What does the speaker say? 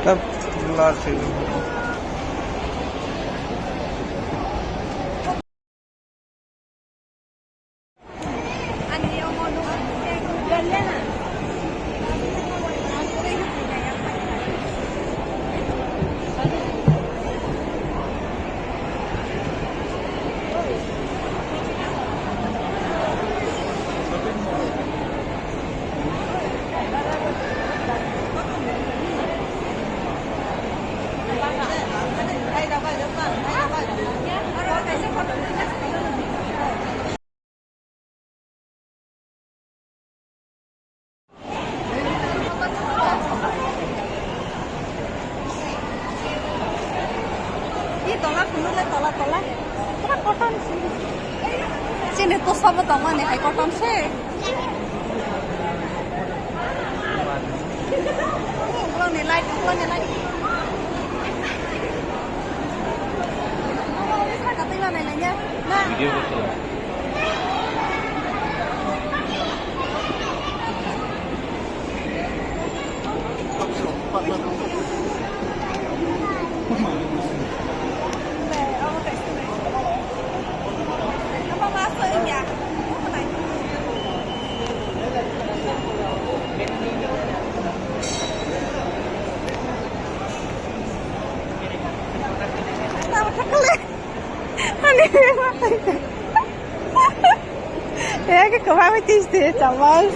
Tap last season. Sini tuh sama teman nih, koton sih. Lo nilai, lo nilai. Oh, bisa katanya nilainya. Nah. Video betul. Ya, que comamos tristeza, mas